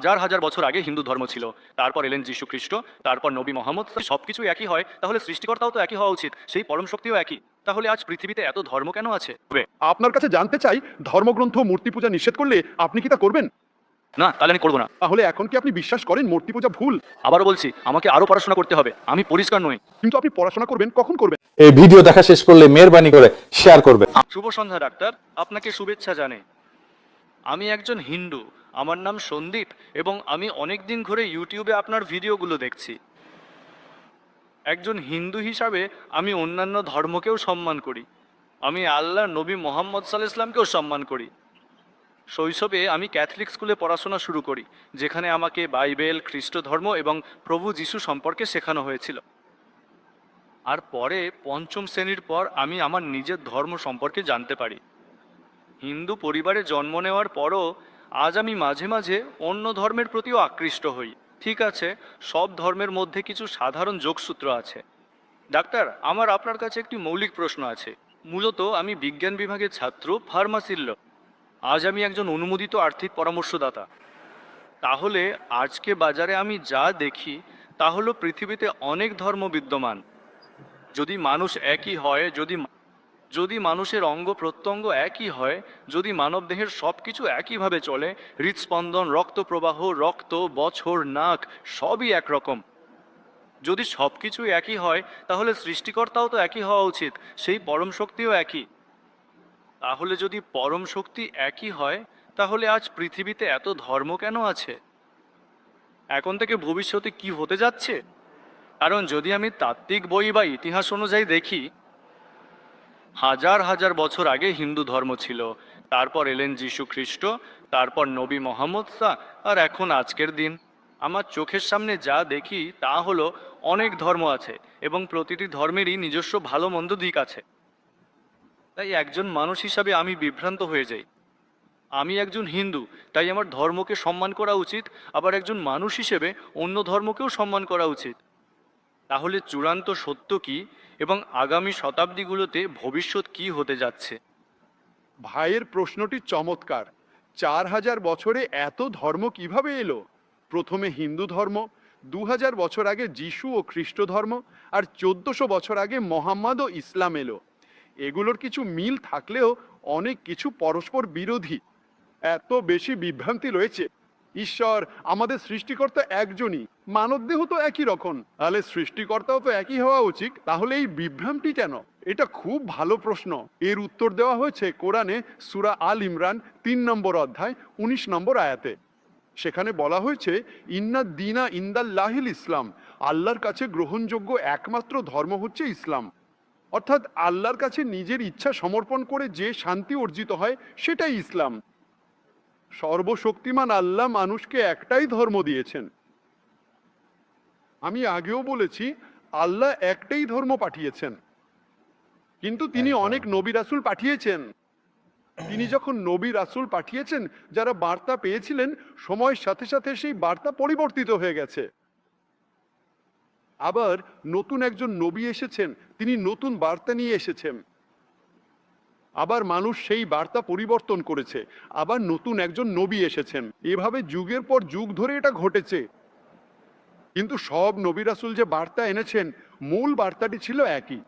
হাজার হাজার বছর আগে হিন্দু ধর্ম ছিল, তারপর এলেন যীশু খ্রিস্ট, তারপর নবী মোহাম্মদ। সবকিছু একই হয়, তাহলে সৃষ্টিকর্তাও তো একই হওয়া উচিত, সেই পরম শক্তিও একই। তাহলে আজ পৃথিবীতে এত ধর্ম কেন আছে? আপনার কাছে জানতে চাই, ধর্মগ্রন্থ মূর্তি পূজা নিষেধ করলে আপনি কি তা করবেন? না, তাহলে আমি করবো না। তাহলে এখন কি আপনি বিশ্বাস করেন মূর্তি পূজা ভুল? আবারও বলছি, আমাকে আরো পড়াশোনা করতে হবে, আমি পরিষ্কার নই। কিন্তু আপনি পড়াশোনা করবেন, কখন করবেন? এই ভিডিও দেখা শেষ করলে মেহেরবানি করে শেয়ার করবে। শুভ সন্ধ্যা ডাক্তার, আপনাকে শুভেচ্ছা জানাই। আমি একজন হিন্দু, আমার নাম সন্দীপ, এবং আমি অনেক দিন ধরে ইউটিউবে আপনার ভিডিওগুলো দেখছি। একজন হিন্দু হিসাবে আমি অন্যান্য ধর্মকেও সম্মান করি। আমি আল্লাহ নবী মোহাম্মদ সাল্লাল্লাহু আলাইহি ওয়াসাল্লামকেও সম্মান করি। শৈশবে আমি ক্যাথলিক স্কুলে পড়াশোনা শুরু করি, যেখানে আমাকে বাইবেল, খ্রিস্ট ধর্ম এবং প্রভু যিশু সম্পর্কে শেখানো হয়েছিল। আর পরে পঞ্চম শ্রেণীর পর আমি আমার নিজের ধর্ম সম্পর্কে জানতে পারি। হিন্দু পরিবারে জন্ম নেওয়ার পরও আজ আমি মাঝে মাঝে অন্য ধর্মের প্রতিও আকৃষ্ট হই। ঠিক আছে, সব ধর্মের মধ্যে কিছু সাধারণ যোগসূত্র আছে। ডাক্তার, আমার আপনার কাছে একটি মৌলিক প্রশ্ন আছে। মূলত আমি বিজ্ঞান বিভাগের ছাত্র, ফার্মাসির লোক। আজ আমি একজন অনুমোদিত আর্থিক পরামর্শদাতা। তাহলে আজকে বাজারে আমি যা দেখি তা হলো পৃথিবীতে অনেক ধর্ম বিদ্যমান। যদি মানুষ একই হয়, যদি মানুষের অঙ্গ প্রত্যঙ্গ একই হয়, যদি মানবদেহের সব কিছু একইভাবে চলে, হৃদস্পন্দন, রক্ত প্রবাহ, রক্ত, বছর, নাক সবই একরকম, যদি সব কিছু একই হয়, তাহলে সৃষ্টিকর্তাও তো একই হওয়া উচিত, সেই পরম শক্তিও একই। তাহলে যদি পরম শক্তি একই হয়, তাহলে আজ পৃথিবীতে এত ধর্ম কেন আছে? এখন থেকে ভবিষ্যতে কি হতে যাচ্ছে? কারণ যদি আমি তাত্ত্বিক বই বা ইতিহাস অনুযায়ী দেখি, হাজার হাজার বছর আগে হিন্দু ধর্ম ছিল, তারপর এলেন যীশু খ্রিস্ট, তারপর নবী মোহাম্মদ আর এখন আজকের দিন। আমার চোখের সামনে যা দেখি তা হলো অনেক ধর্ম আছে, এবং প্রতিটি ধর্মেরই নিজস্ব ভালো মন্দ দিক আছে। তাই একজন মানুষ হিসাবে আমি বিভ্রান্ত হয়ে যাই। আমি একজন হিন্দু, তাই আমার ধর্মকে সম্মান করা উচিত, আবার একজন মানুষ হিসেবে অন্য ধর্মকেও সম্মান করা উচিত। তাহলে চূড়ান্ত সত্য কি, এবং আগামী শতাব্দীগুলোতে ভবিষ্যৎ কি হতে যাচ্ছে? ভাইয়ের প্রশ্নটি চমৎকার। 4000 বছরে এত ধর্ম কিভাবে এলো? প্রথমে হিন্দু ধর্ম, 2000 বছর আগে যিশু ও খ্রিস্ট ধর্ম, আর 1400 বছর আগে মোহাম্মদ ও ইসলাম এলো। এগুলোর কিছু মিল থাকলেও অনেক কিছু পরস্পর বিরোধী। এত বেশি বিভ্রান্তি রয়েছে। ঈশ্বর, আমাদের সৃষ্টিকর্তা একজনই, মানবদেহ তো একই রকম, তাহলে সৃষ্টিকর্তাও তো একই হওয়া উচিত, তাহলে এই বিভ্রান্তি কেন? এটা খুব ভালো প্রশ্ন। এর উত্তর দেওয়া হয়েছে কোরআনে সূরা আল ইমরান 3 নম্বর অধ্যায় 19 নম্বর আয়াতে। সেখানে বলা হয়েছে, ইন্না দিনা ইন্দাল্লাহিল ইসলাম, আল্লাহর কাছে গ্রহণযোগ্য একমাত্র ধর্ম হচ্ছে ইসলাম। অর্থাৎ আল্লাহর কাছে নিজের ইচ্ছা সমর্পণ করে যে শান্তি অর্জিত হয় সেটাই ইসলাম। সর্বশক্তিমান আল্লাহ মানুষকে একটাই ধর্ম দিয়েছেন। আমি আগেও বলেছি, আল্লাহ একটাই ধর্ম পাঠিয়েছেন, কিন্তু তিনি অনেক নবী রাসূল পাঠিয়েছেন। তিনি যখন নবী রাসূল পাঠিয়েছেন, যারা বার্তা পেয়েছিলেন, সময়ের সাথে সাথে সেই বার্তা পরিবর্তিত হয়ে গেছে। আবার নতুন একজন নবী এসেছেন, তিনি নতুন বার্তা নিয়ে এসেছেন। আবার মানুষ সেই বার্তা পরিবর্তন করেছে, আবার নতুন একজন নবী এসেছেন। এভাবে যুগের পর যুগ ধরে এটা ঘটেছে। কিন্তু সব নবী রাসূল যে বার্তা এনেছেন, মূল বার্তাটি ছিল একই।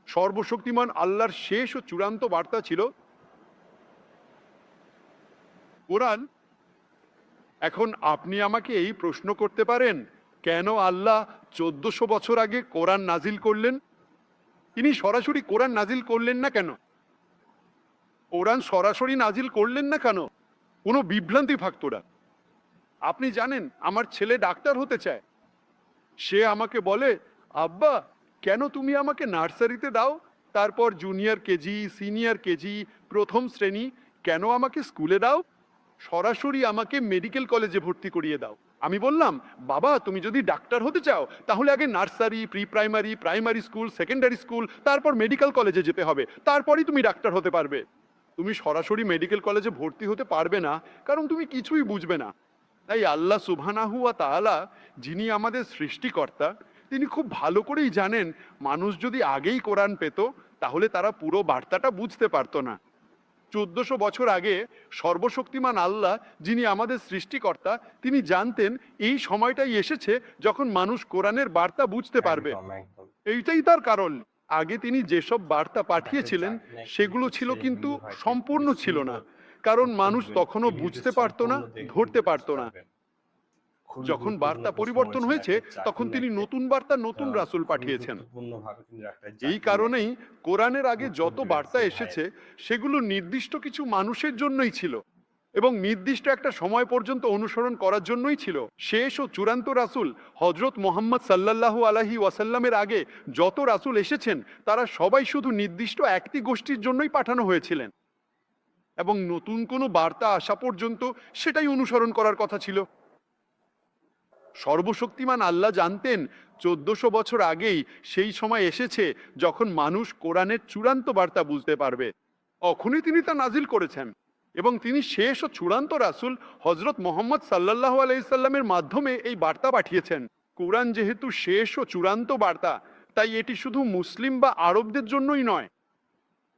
সর্বশক্তিমান আল্লাহর শেষ ও চূড়ান্ত বার্তা ছিল কোরআন। এখন আপনি আমাকে এই প্রশ্ন করতে পারেন, কেন আল্লাহ 1400 বছর আগে কোরআন নাজিল করলেন? তিনি সরাসরি কোরআন নাজিল করলেন না কেন? কোরআন সরাসরি নাজিল করলেন না কেন? কোনো বিভ্রান্তি থাকতো না। আপনি জানেন, আমার ছেলে ডাক্তার হতে চায়। সে আমাকে বলে, আব্বা, কেন তুমি আমাকে নার্সারিতে দাও, তারপর জুনিয়র কেজি, সিনিয়র কেজি, প্রথম শ্রেণী, কেন আমাকে স্কুলে দাও? সরাসরি আমাকে মেডিকেল কলেজে ভর্তি করিয়ে দাও। আমি বললাম, বাবা, তুমি যদি ডাক্তার হতে চাও তাহলে আগে nursery, pre primary, primary school, secondary school, তারপর মেডিকেল কলেজে যেতে হবে, তারপরই তুমি ডাক্তার হতে পারবে। তুমি সরাসরি মেডিকেল কলেজে ভর্তি হতে পারবে না, কারণ তুমি কিছুই বুঝবে না। তাই আল্লাহ সুবহানাহু ওয়া তাআলা, যিনি আমাদের সৃষ্টিকর্তা, তিনি খুব ভালো করেই জানেন, মানুষ যদি আগেই কোরআন পেত তাহলে তারা পুরো বার্তাটা বুঝতে পারতো না। 1400 বছর আগে সর্বশক্তিমান আল্লাহ, যিনি আমাদের সৃষ্টিকর্তা, তিনি জানতেন এই সময়টাই এসেছে যখন মানুষ কোরআনের বার্তা বুঝতে পারবে। একদম একদম এইটাই তার কারণ। আগে তিনি যেসব বার্তা পাঠিয়েছিলেন সেগুলো ছিল কিন্তু সম্পূর্ণ ছিল না, কারণ মানুষ তখনও বুঝতে পারতো না, ধরতে পারতো না। যখন বার্তা পরিবর্তন হয়েছে তখন তিনি নতুন বার্তা, নতুন রাসূল পাঠিয়েছেন। এই কারণেই কোরআনের আগে যত বার্তা এসেছে সেগুলো নির্দিষ্ট কিছু মানুষের জন্যই ছিল এবং নির্দিষ্ট একটা সময় পর্যন্ত অনুসরণ করার জন্যই ছিল। শেষ ও চূড়ান্ত রাসূল হযরত মুহাম্মদ সাল্লাল্লাহু আলাইহি ওয়াসাল্লামের আগে যত রাসূল এসেছেন তারা সবাই শুধু নির্দিষ্ট একটি গোষ্ঠীর জন্যই পাঠানো হয়েছিলেন এবং নতুন কোনো বার্তা আসা পর্যন্ত সেটাই অনুসরণ করার কথা ছিল। সর্বশক্তিমান আল্লাহ জানতেন 1400 বছর আগেই সেই সময় এসেছে যখন মানুষ কোরআনের চূড়ান্ত বার্তা বুঝতে পারবে। তখনই তিনি তা নাজিল করেছেন এবং তিনি শেষ ও চূড়ান্ত রাসূল হযরত মুহাম্মদ সাল্লাল্লাহু আলাইহি সাল্লামের মাধ্যমে এই বার্তা পাঠিয়েছেন। কোরআন যেহেতু শেষ ও চূড়ান্ত বার্তা, তাই এটি শুধু মুসলিম বা আরবদের জন্যই নয়,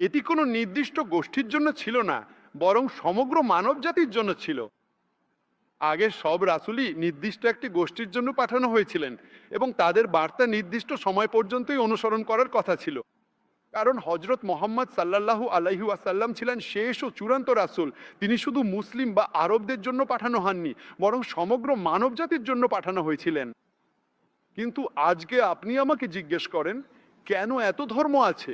এটি কোনো নির্দিষ্ট গোষ্ঠীর জন্য ছিল না, বরং সমগ্র মানব জাতির জন্য ছিল। আগের সব রাসূলই নির্দিষ্ট একটি গোষ্ঠীর জন্য পাঠানো হয়েছিলেন এবং তাদের বার্তা নির্দিষ্ট সময় পর্যন্তই অনুসরণ করার কথা ছিল, কারণ হযরত মুহাম্মদ সাল্লাল্লাহু আলাইহি ওয়াসাল্লাম ছিলেন শেষ ও চূড়ান্ত রাসূল। তিনি শুধু মুসলিম বা আরবদের জন্য পাঠানো হননি, বরং সমগ্র মানব জাতির জন্য পাঠানো হয়েছিলেন। কিন্তু আজকে আপনি আমাকে জিজ্ঞেস করেন কেন এত ধর্ম আছে?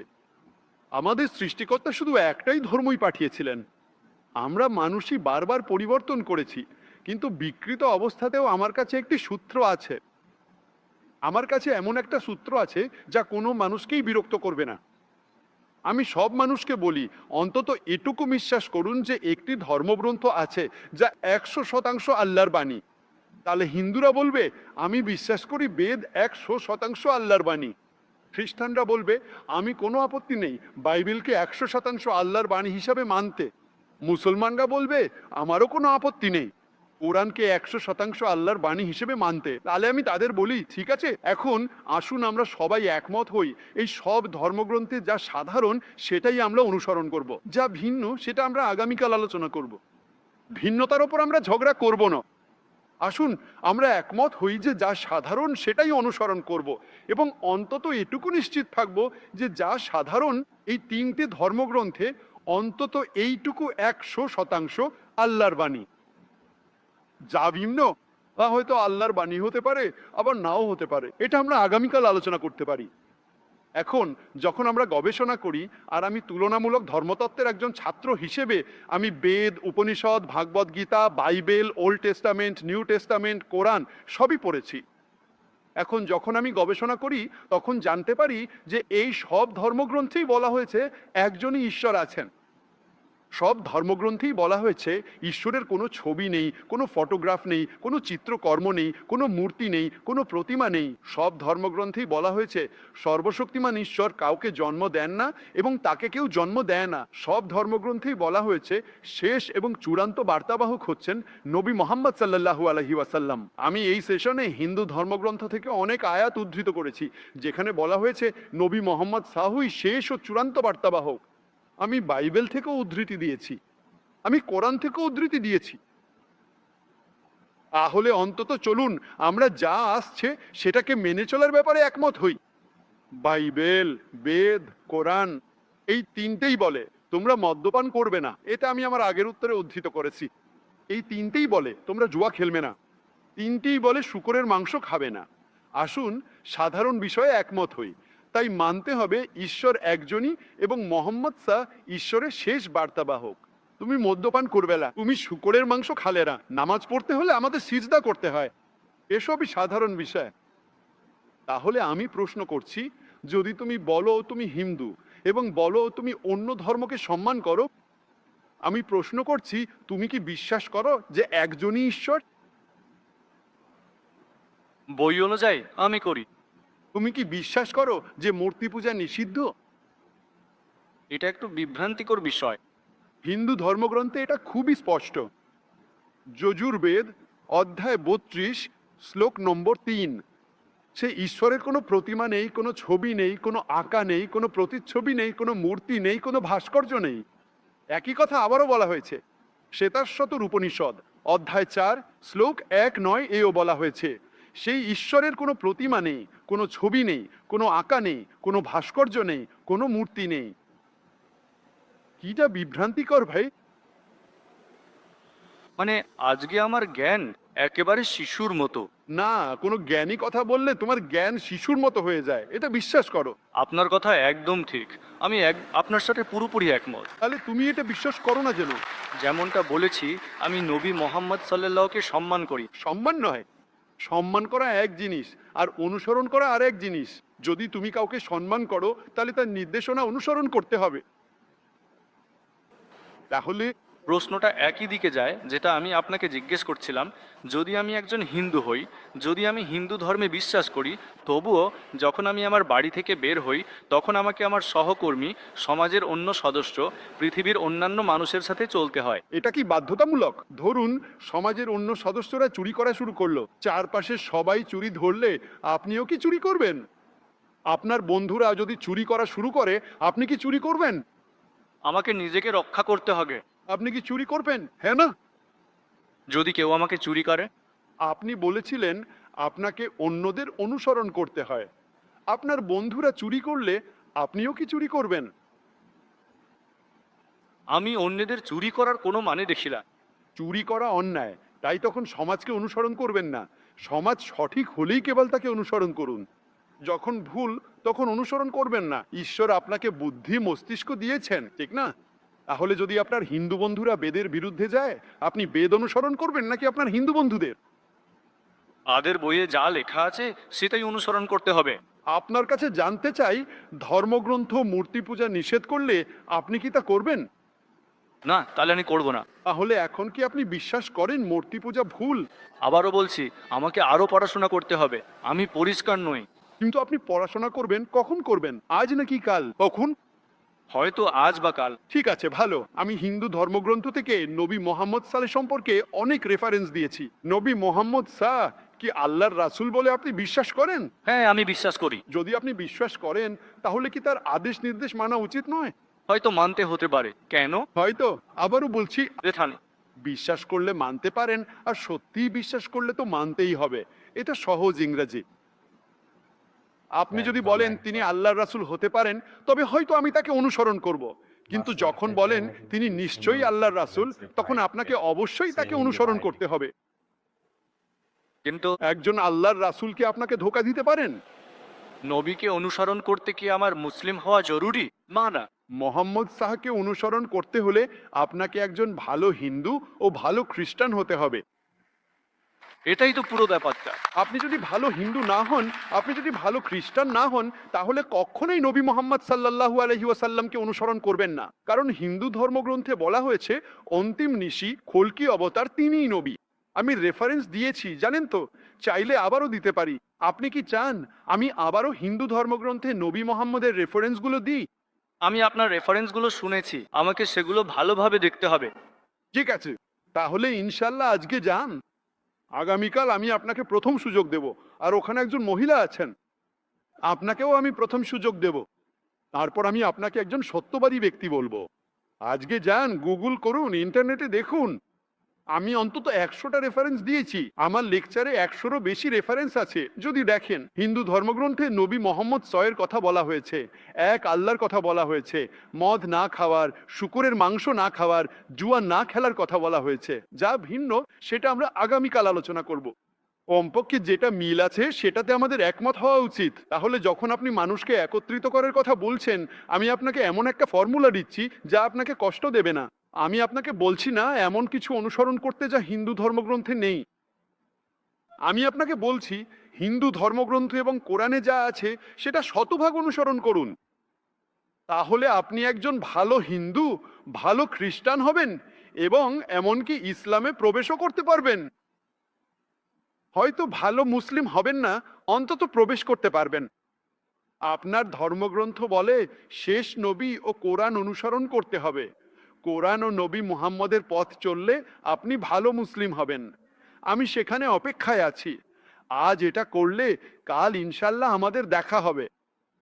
আমাদের সৃষ্টিকর্তা শুধু একটাই ধর্মই পাঠিয়েছিলেন। আমরা মানুষই বারবার পরিবর্তন করেছি, কিন্তু বিকৃত অবস্থাতেও আমার কাছে একটি সূত্র আছে। আমার কাছে এমন একটা সূত্র আছে যা কোনো মানুষকেই বিরক্ত করবে না। আমি সব মানুষকে বলি অন্তত এটুকু বিশ্বাস করুন যে একটি ধর্মগ্রন্থ আছে যা 100% আল্লাহর বাণী। তাহলে হিন্দুরা বলবে আমি বিশ্বাস করি বেদ 100% আল্লাহর বাণী। খ্রিস্টানরা বলবে আমি কোনো আপত্তি নেই বাইবেলকে 100% আল্লাহর বাণী হিসাবে মানতে। মুসলমানরা বলবে আমারও কোনো আপত্তি নেই কোরআনকে 100% আল্লাহর বাণী হিসেবে মানতে। তাহলে আমি তাদের বলি ঠিক আছে, এখন আসুন আমরা সবাই একমত হই, এই সব ধর্মগ্রন্থে যা সাধারণ সেটাই আমরা অনুসরণ করব, যা ভিন্ন সেটা আমরা আগামীকাল আলোচনা করব। ভিন্নতার ওপর আমরা ঝগড়া করব না। আসুন আমরা একমত হই যে যা সাধারণ সেটাই অনুসরণ করব এবং অন্তত এটুকু নিশ্চিত থাকব যে যা সাধারণ এই তিনটে ধর্মগ্রন্থে অন্তত এইটুকু 100% আল্লাহর বাণী। যা ভিন্ন তা হয়তো আল্লাহর বাণী হতে পারে, আবার নাও হতে পারে। এটা আমরা আগামীকাল আলোচনা করতে পারি। এখন যখন আমরা গবেষণা করি, আর আমি তুলনামূলক ধর্মতত্ত্বের একজন ছাত্র হিসেবে আমি Veda, Upanishad, Bhagavad Gita, Bible, Old Testament, New Testament, Quran সবই পড়েছি। এখন যখন আমি গবেষণা করি তখন জানতে পারি যে এই সব ধর্মগ্রন্থেই বলা হয়েছে একজনই ঈশ্বর আছেন। সব ধর্মগ্রন্থেই বলা হয়েছে ঈশ্বরের কোনো ছবি নেই, কোনো ফটোগ্রাফ নেই, কোনো চিত্রকর্ম নেই, কোনো মূর্তি নেই, কোনো প্রতিমা নেই। সব ধর্মগ্রন্থেই বলা হয়েছে সর্বশক্তিমান ঈশ্বর কাউকে জন্ম দেন না এবং তাকে কেউ জন্ম দেয় না। সব ধর্মগ্রন্থেই বলা হয়েছে শেষ এবং চূড়ান্ত বার্তাবাহক হচ্ছেন নবী মুহাম্মদ সাল্লাল্লাহু আলাইহি ওয়াসাল্লাম। আমি এই সেশনে হিন্দু ধর্মগ্রন্থ থেকে অনেক আয়াত উদ্ধৃত করেছি যেখানে বলা হয়েছে নবী মুহাম্মদ সাহুই শেষ ও চূড়ান্ত বার্তাবাহক। আমি বাইবেল থেকেও উদ্ধৃতি দিয়েছি, আমি কোরআন থেকেও উদ্ধৃতি দিয়েছি। তাহলে অন্তত চলুন আমরা যা আসছে সেটাকে মেনে চলার ব্যাপারে একমত হই। বাইবেল, বেদ, কোরআন এই তিনটেই বলে তোমরা মদ্যপান করবে না। এটা আমি আমার আগের উত্তরে উদ্ধৃত করেছি। এই তিনটেই বলে তোমরা জুয়া খেলবে না। তিনটেই বলে শূকরের মাংস খাবে না। আসুন সাধারণ বিষয়ে একমত হই। তাই মানতে হবে ঈশ্বর একজনই এবং মোহাম্মদ ঈশ্বরের শেষ বার্তাবাহক। তুমি মদ্যপান করবে না, তুমি শূকরের মাংস খালে না, নামাজ পড়তে হলে আমাদের সিজদা করতে হয়, এসবই সাধারণ বিষয়। তাহলে আমি প্রশ্ন করছি, যদি তুমি বলো তুমি হিন্দু এবং বলো তুমি অন্য ধর্মকে সম্মান করো, আমি প্রশ্ন করছি তুমি কি বিশ্বাস করো যে একজনই ঈশ্বর? বই অনুযায়ী আমি করি। তুমি কি বিশ্বাস করো যে মূর্তি পূজা নিষিদ্ধ? এটা একটু বিভ্রান্তিকর বিষয়। হিন্দু ধর্মগ্রন্থে এটা খুবই স্পষ্ট। যজুর্বেদ অধ্যায় 32 শ্লোক নম্বর 3, সে ঈশ্বরের কোনো প্রতিমা নেই, কোনো ছবি নেই, কোনো আঁকা নেই, কোনো প্রতিচ্ছবি নেই, কোনো মূর্তি নেই, কোনো ভাস্কর্য নেই। একই কথা আবারও বলা হয়েছে শ্বেতাশ্বতর উপনিষদ অধ্যায় 4 শ্লোক 1-9 এও বলা হয়েছে সেই ঈশ্বরের কোনো প্রতিমা নেই, কোনো ছবি নেই, কোনো আঁকা নেই, কোনো ভাস্কর্য নেই, কোনো মূর্তি নেই। কিটা বিভ্রান্তিকর ভাই। মানে আজকে আমার জ্ঞান একেবারে শিশুর মতো। না, কোনো জ্ঞানী কথা বললে তোমার জ্ঞান শিশুর মতো হয়ে যায়, এটা বিশ্বাস করো। আপনার কথা একদম ঠিক, আমি আপনার সাথে পুরোপুরি একমত। তাহলে তুমি এটা বিশ্বাস করো না যেন? যেমনটা বলেছি, আমি নবী মোহাম্মদ সাল্লাল্লাহকে সম্মান করি। সম্মান নয়, সম্মান করা এক জিনিস আর অনুসরণ করা আর এক জিনিস। যদি তুমি কাউকে সম্মান করো তাহলে তার নির্দেশনা অনুসরণ করতে হবে। তাহলে প্রশ্নটা একই দিকে যায়, যেটা আমি আপনাকে জিজ্ঞেস করছিলাম। যদি আমি একজন হিন্দু হই, যদি আমি হিন্দু ধর্মে বিশ্বাস করি, তবুও যখন আমি আমার বাড়ি থেকে বের হই, তখন আমাকে আমার সহকর্মী, সমাজের অন্য সদস্য, পৃথিবীর অন্যান্য মানুষের সাথে চলতে হয়। এটা কি বাধ্যতামূলক? ধরুন সমাজের অন্য সদস্যরা চুরি করা শুরু করলো, চারপাশে সবাই চুরি ধরলে আপনিও কি চুরি করবেন? আপনার বন্ধুরা যদি চুরি করা শুরু করে আপনি কি চুরি করবেন? আমাকে নিজেকে রক্ষা করতে হবে। আপনি কি চুরি করবেন, হ্যাঁ না? যদি কেউ আমাকে চুরি করে? আপনি বলেছিলেন আপনাকে অন্যদের অনুসরণ করতে হয়। আপনার বন্ধুরা চুরি করলে আপনিও কি চুরি করবেন? আমি অন্যদের চুরি করার কোনো মানে দেখি না। চুরি করা অন্যায়, তাই তখন সমাজকে অনুসরণ করবেন না। সমাজ সঠিক হলেই কেবল তাকে অনুসরণ করুন, যখন ভুল তখন অনুসরণ করবেন না। ঈশ্বর আপনাকে বুদ্ধি মস্তিষ্ক দিয়েছেন, ঠিক না? তাহলে যদি আপনার হিন্দু বন্ধুরা বেদের বিরুদ্ধে যায়, আপনি বেদ অনুসরণ করবেন নাকি আপনার হিন্দু বন্ধুদের? আদের বইয়ে যা লেখা আছে সেটাই অনুসরণ করতে হবে। আপনার কাছে জানতে চাই, ধর্মগ্রন্থ মূর্তি পূজা নিষেধ করলে আপনি কি তা করবেন? না, তাহলে আমি করব না। তাহলে এখন কি আপনি বিশ্বাস করেন মূর্তি পূজা ভুল? আবারও বলছি, আমাকে আরো পড়াশোনা করতে হবে। আমি পরিষ্কার নই। কিন্তু আপনি পড়াশোনা করবেন, কখন করবেন? আজ নাকি কাল? কখন? হয়তো আজ বা কাল। ঠিক আছে, ভালো। আমি হিন্দু ধর্মগ্রন্থ থেকে নবী মোহাম্মদ সালে সম্পর্কে অনেক রেফারেন্স দিয়েছি। নবী মোহাম্মদ সাহ কি আল্লাহর রাসূল বলে আপনি বিশ্বাস করেন? হ্যাঁ, আমি বিশ্বাস করি। যদি আপনি বিশ্বাস করেন তাহলে কি তার আদেশ নির্দেশ মানা উচিত নয়? হয়তো মানতে হতে পারে। কেন? হয়তো। আবারও বলছি, রেথানি, বিশ্বাস করলে মানতে পারেন, আর সত্যিই বিশ্বাস করলে তো মানতেই হবে। এটা সহজ ইংরেজি। আপনি যদি বলেন তিনি আল্লাহর রাসূল হতে পারেন, তবে হয়তো আমি তাকে অনুসরণ করব। কিন্তু যখন বলেন তিনি নিশ্চয়ই আল্লাহর রাসূল, তখন আপনাকে অবশ্যই তাকে অনুসরণ করতে হবে। কিন্তু একজন আল্লাহর রাসূলকে আপনাকে ধোঁকা দিতে পারেন? নবীকে অনুসরণ করতে কি আমার মুসলিম হওয়া জরুরি? না। মোহাম্মদ সাহাকে অনুসরণ করতে হলে আপনাকে একজন ভালো হিন্দু ও ভালো খ্রিস্টান হতে হবে। এটাই তো পুরো ব্যাপারটা। আপনি যদি ভালো হিন্দু না হন, আপনি যদি ভালো খ্রিস্টান না হন, তাহলে কখনোই নবী মোহাম্মদ সাল্লাল্লাহু আলাইহি ওয়াসাল্লামকে অনুসরণ করবেন না। কারণ হিন্দু ধর্মগ্রন্থে বলা হয়েছে অন্তিম নিশি খলকি অবতার তিনিই নবী। আমি রেফারেন্স দিয়েছি, জানেন তো? চাইলে আবারও দিতে পারি। আপনি কি চান আমি আবারও হিন্দু ধর্মগ্রন্থে নবী মোহাম্মদের রেফারেন্সগুলো দিই? আমি আপনার রেফারেন্সগুলো শুনেছি, আমাকে সেগুলো ভালোভাবে দেখতে হবে। ঠিক আছে, তাহলে ইনশাল্লাহ আজকে যান। আগামীকাল আমি আপনাকে প্রথম সুযোগ দেব। আর ওখানে একজন মহিলা আছেন, আপনাকেও আমি প্রথম সুযোগ দেব। তারপর আমি আপনাকে একজন সত্যবাদী ব্যক্তি বলবো। আজকে যান, গুগল করুন, ইন্টারনেটে দেখুন। আমি অন্তত 100টা রেফারেন্স দিয়েছি। আমার লেকচারে 100রও বেশি রেফারেন্স আছে। যদি দেখেন, হিন্দু ধর্মগ্রন্থে নবী মোহাম্মদ সয়ের কথা বলা হয়েছে, এক আল্লাহর কথা বলা হয়েছে, মদ না খাওয়ার, শূকরের মাংস না খাওয়ার, জুয়া না খেলার কথা বলা হয়েছে। যা ভিন্ন সেটা আমরা আগামীকাল আলোচনা করব। কমপক্ষে যেটা মিল আছে সেটাতে আমাদের একমত হওয়া উচিত। তাহলে যখন আপনি মানুষকে একত্রিত করার কথা বলছেন, আমি আপনাকে এমন একটা ফর্মুলা দিচ্ছি যা আপনাকে কষ্ট দেবে না। আমি আপনাকে বলছি না এমন কিছু অনুসরণ করতে যা হিন্দু ধর্মগ্রন্থে নেই। আমি আপনাকে বলছি হিন্দু ধর্মগ্রন্থ এবং কোরআনে যা আছে সেটা শতভাগ অনুসরণ করুন। তাহলে আপনি একজন ভালো হিন্দু, ভালো খ্রিস্টান হবেন এবং এমনকি ইসলামে প্রবেশও করতে পারবেন। হয়তো ভালো মুসলিম হবেন না, অন্তত প্রবেশ করতে পারবেন। আপনার ধর্মগ্রন্থ বলে শেষ নবী ও কোরআন অনুসরণ করতে হবে। কোরআন ও নবী মুহাম্মদের পথ চললে আপনি ভালো মুসলিম হবেন। আমি সেখানে অপেক্ষায় আছি। আজ এটা করলে কাল ইনশাল্লাহ আমাদের দেখা হবে।